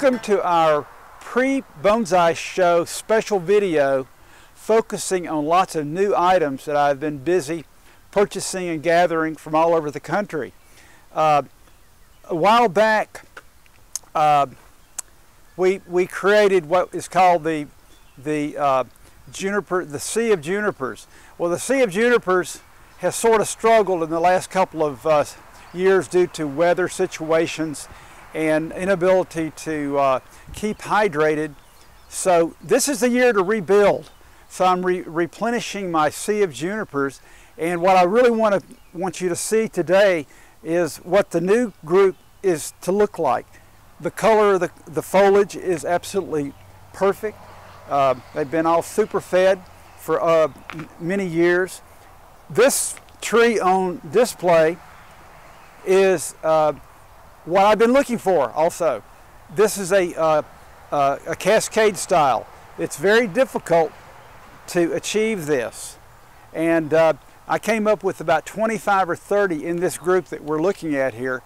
Welcome to our pre-bonsai show special video focusing on lots of new items that I've been busy purchasing and gathering from all over the country. A while back we created what is called the Sea of Junipers. Well, the Sea of Junipers has sort of struggled in the last couple of years due to weather situations and inability to keep hydrated. So this is the year to rebuild. So I'm replenishing my Sea of Junipers, and what I really want you to see today is what the new group is to look like. The color of the foliage is absolutely perfect. They've been all super fed for many years. This tree on display is what I've been looking for also. This is a cascade style. It's very difficult to achieve this, and I came up with about 25 or 30 in this group that we're looking at here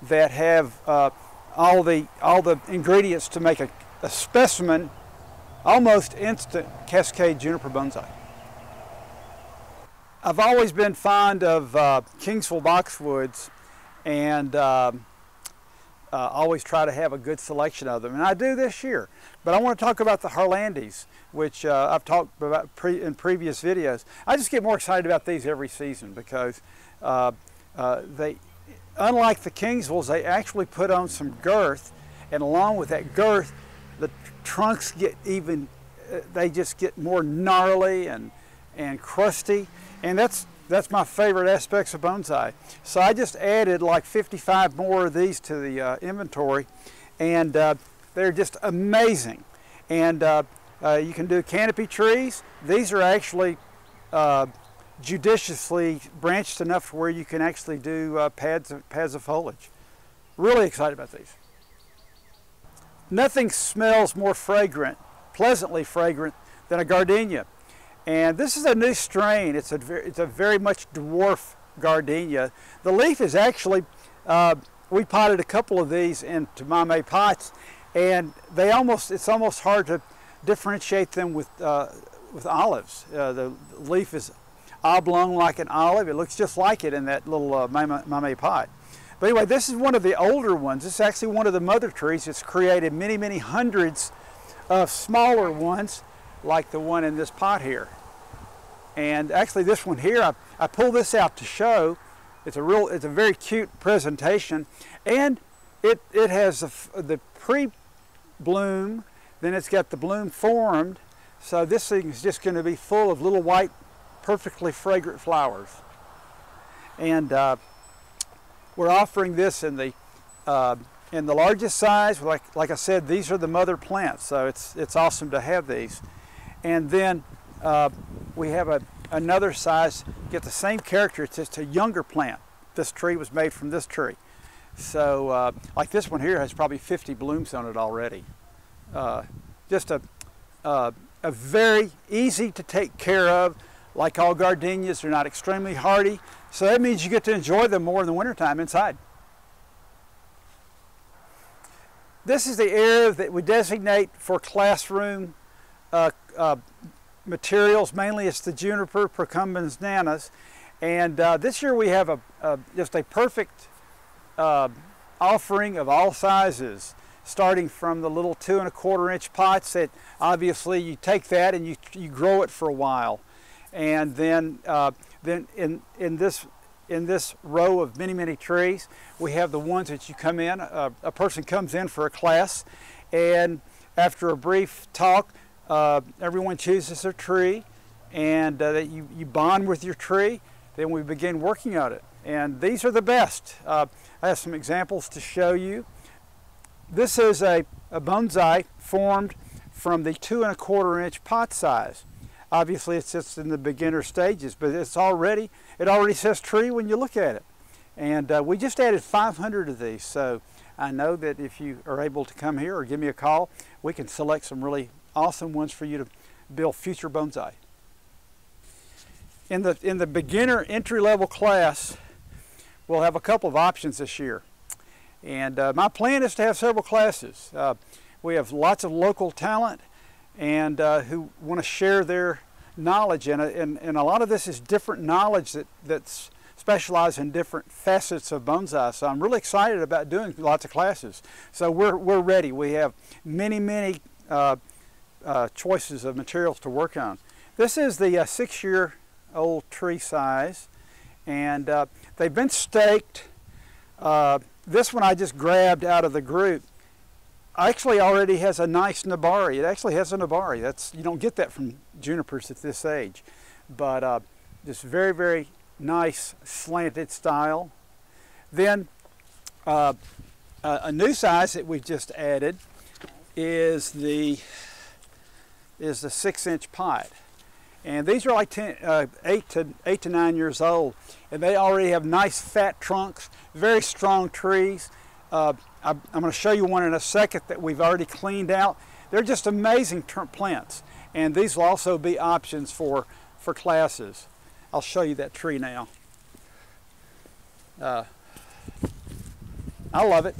that have all the ingredients to make a specimen, almost instant cascade juniper bonsai. I've always been fond of Tinsel Boxwoods, and always try to have a good selection of them, and I do this year. But I want to talk about the Harlandis, which I've talked about in previous videos. I just get more excited about these every season because they, unlike the Kingswells, they actually put on some girth, and along with that girth, the trunks get even, they just get more gnarly and crusty, and that's my favorite aspects of bonsai. So I just added like 55 more of these to the inventory, and they're just amazing. And you can do canopy trees. These are actually judiciously branched enough where you can actually do pads of foliage. Really excited about these. Nothing smells more fragrant, pleasantly fragrant, than a gardenia. And this is a new strain. It's a very much dwarf gardenia. The leaf is actually, we potted a couple of these into mame pots, and it's almost hard to differentiate them with olives. The leaf is oblong like an olive. It looks just like it in that little mame pot. But anyway, this is one of the older ones. This is actually one of the mother trees. It's created many, many hundreds of smaller ones, like the one in this pot here. And actually this one here, I pulled this out to show. It's a very cute presentation, and it has the pre-bloom, then it's got the bloom formed. So this thing is just going to be full of little white, perfectly fragrant flowers. And we're offering this in the largest size. Like I said, these are the mother plants, so it's awesome to have these. And then we have another size, get the same character. It's just a younger plant. This tree was made from this tree. So like this one here has probably 50 blooms on it already. Just a very easy to take care of. Like all gardenias, they're not extremely hardy. So that means you get to enjoy them more in the wintertime inside. This is the area that we designate for classroom materials. Mainly it's the juniper, procumbens, nanas, and this year we have just a perfect offering of all sizes, starting from the little 2 1/4 inch pots that obviously you take that and you grow it for a while, and then in this row of many trees we have the ones that you come in, a person comes in for a class, and after a brief talk, everyone chooses a tree, and that you bond with your tree. Then we begin working on it, and these are the best. I have some examples to show you. This is a bonsai formed from the 2 1/4 inch pot size. Obviously it's just in the beginner stages, but it already says tree when you look at it. And we just added 500 of these, so I know that if you are able to come here or give me a call, we can select some really awesome ones for you to build future bonsai. In the beginner entry-level class, we'll have a couple of options this year. And my plan is to have several classes. We have lots of local talent and who want to share their knowledge, and a lot of this is different knowledge that's specialized in different facets of bonsai. So I'm really excited about doing lots of classes. So we're ready. We have many choices of materials to work on. This is the 6-year-old tree size, and they've been staked. This one I just grabbed out of the group. Actually already has a nice nabari. It actually has a nabari. You don't get that from junipers at this age. But just very nice slanted style. Then a new size that we've just added is the 6-inch pot. And these are like 8 to 9 years old, and they already have nice fat trunks, very strong trees. I'm going to show you one in a second that we've already cleaned out. They're just amazing plants, and these will also be options for classes. I'll show you that tree now. I love it.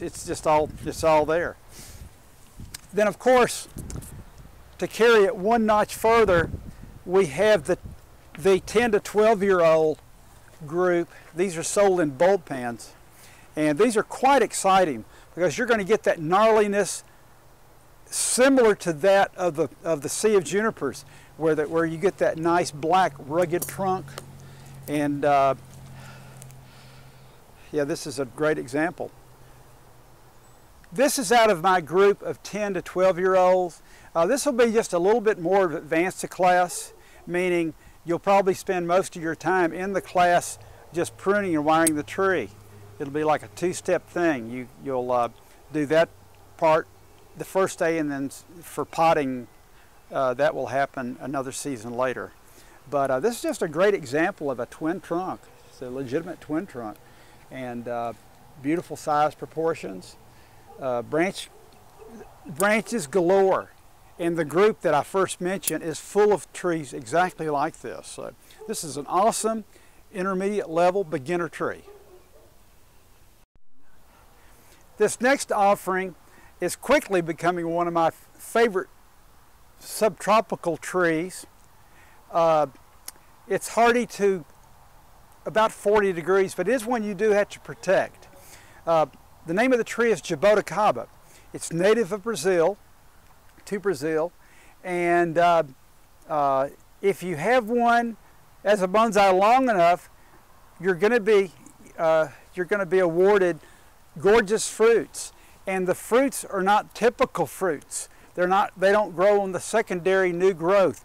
It's all there. Then of course, to carry it one notch further, we have the 10 to 12-year-old group. These are sold in bulb pans, and these are quite exciting because you're going to get that gnarliness similar to that of the Sea of Junipers, where you get that nice black rugged trunk. And yeah, this is a great example. This is out of my group of 10 to 12-year-olds. This will be just a little bit more advanced class, meaning you'll probably spend most of your time in the class just pruning and wiring the tree. It'll be like a two-step thing. You'll do that part the first day, and then for potting, that will happen another season later. But this is just a great example of a twin trunk. It's a legitimate twin trunk, and beautiful size proportions. Branches galore. And the group that I first mentioned is full of trees exactly like this. So this is an awesome intermediate level beginner tree. This next offering is quickly becoming one of my favorite subtropical trees. It's hardy to about 40 degrees, but it is one you do have to protect. The name of the tree is Jaboticaba. It's native of Brazil, to Brazil, and if you have one as a bonsai long enough, you're going to be awarded gorgeous fruits. And the fruits are not typical fruits. They don't grow on the secondary new growth.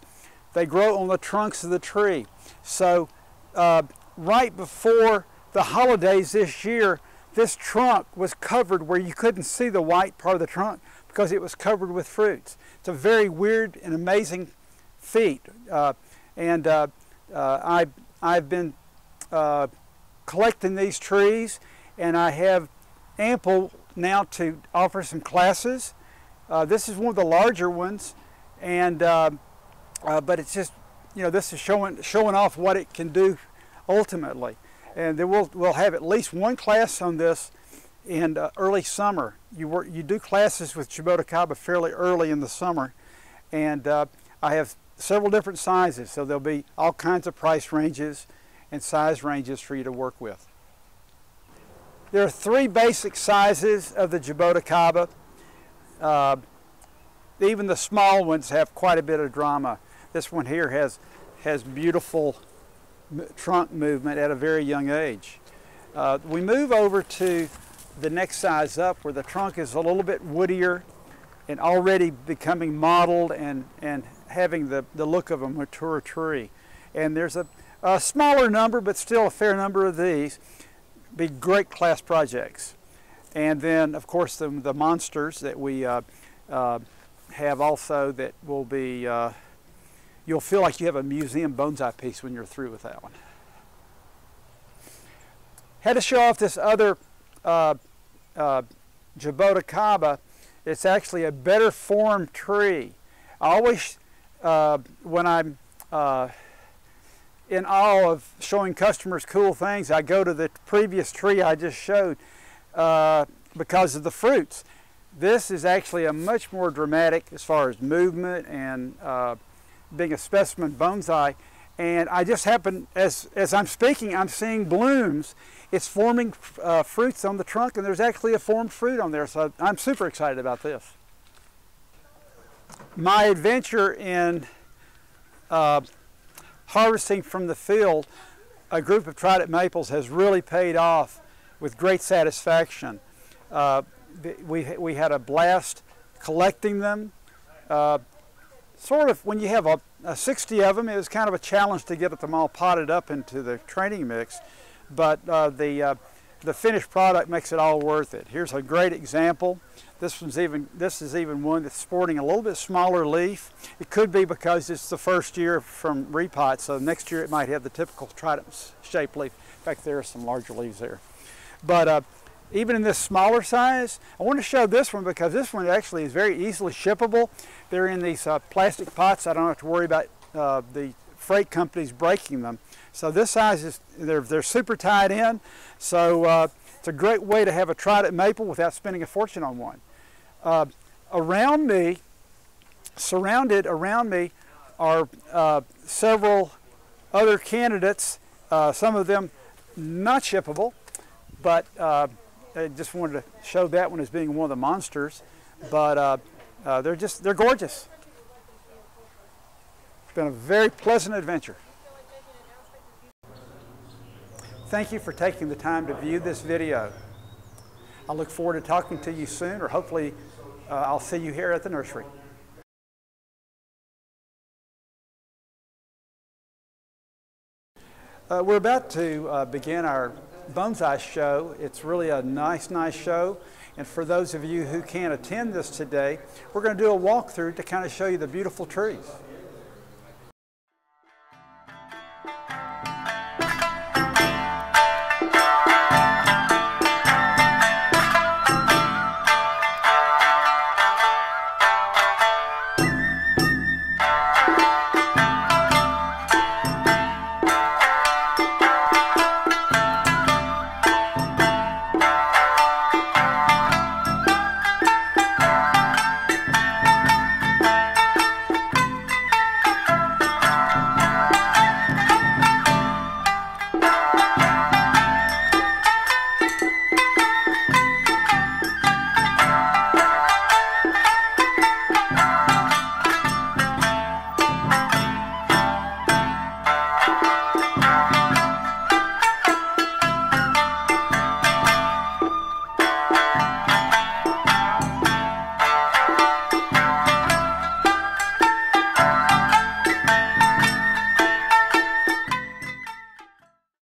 They grow on the trunks of the tree. So right before the holidays this year, this trunk was covered where you couldn't see the white part of the trunk because it was covered with fruits. It's a very weird and amazing feat. I've been collecting these trees, and I have ample now to offer some classes. This is one of the larger ones, and but it's just, this is showing off what it can do ultimately. And then we'll have at least one class on this in early summer. You do classes with Jubuticaba fairly early in the summer, and I have several different sizes, so there'll be all kinds of price ranges and size ranges for you to work with. There are 3 basic sizes of the Jaboticaba. Even the small ones have quite a bit of drama. This one here has beautiful trunk movement at a very young age. We move over to the next size up, where the trunk is a little bit woodier and already becoming mottled and having the look of a mature tree. And there's a smaller number, but still a fair number of these. Be great class projects. And then of course the monsters that we have also, that will be, you'll feel like you have a museum bonsai piece when you're through with that one. Had to show off this other Jaboticaba. It's actually a better formed tree. I always, when I'm in awe of showing customers cool things, I go to the previous tree I just showed because of the fruits. This is actually a much more dramatic as far as movement and being a specimen bonsai. And I just happen, as I'm speaking, I'm seeing blooms. It's forming fruits on the trunk, and there's actually a formed fruit on there. So I'm super excited about this. My adventure in harvesting from the field a group of Trident maples has really paid off with great satisfaction. We had a blast collecting them. Sort of when you have a 60 of them, it was kind of a challenge to get them all potted up into the training mix, but the finished product makes it all worth it. Here's a great example. This is even one that's sporting a little bit smaller leaf. It could be because it's the first year from repot, so next year it might have the typical Trident shaped leaf. In fact, there are some larger leaves there. But even in this smaller size, I want to show this one because this one actually is very easily shippable. They're in these plastic pots. I don't have to worry about the freight companies breaking them. So this size is, they're super tied in. So it's a great way to have a Trident maple without spending a fortune on one. Around me, surrounded around me, are several other candidates. Some of them not shippable, but I just wanted to show that one as being one of the monsters. But they're gorgeous. It's been a very pleasant adventure. Thank you for taking the time to view this video. I look forward to talking to you soon, or hopefully I'll see you here at the nursery. We're about to begin our bonsai show. It's really a nice show. And for those of you who can't attend this today, we're going to do a walkthrough to kind of show you the beautiful trees.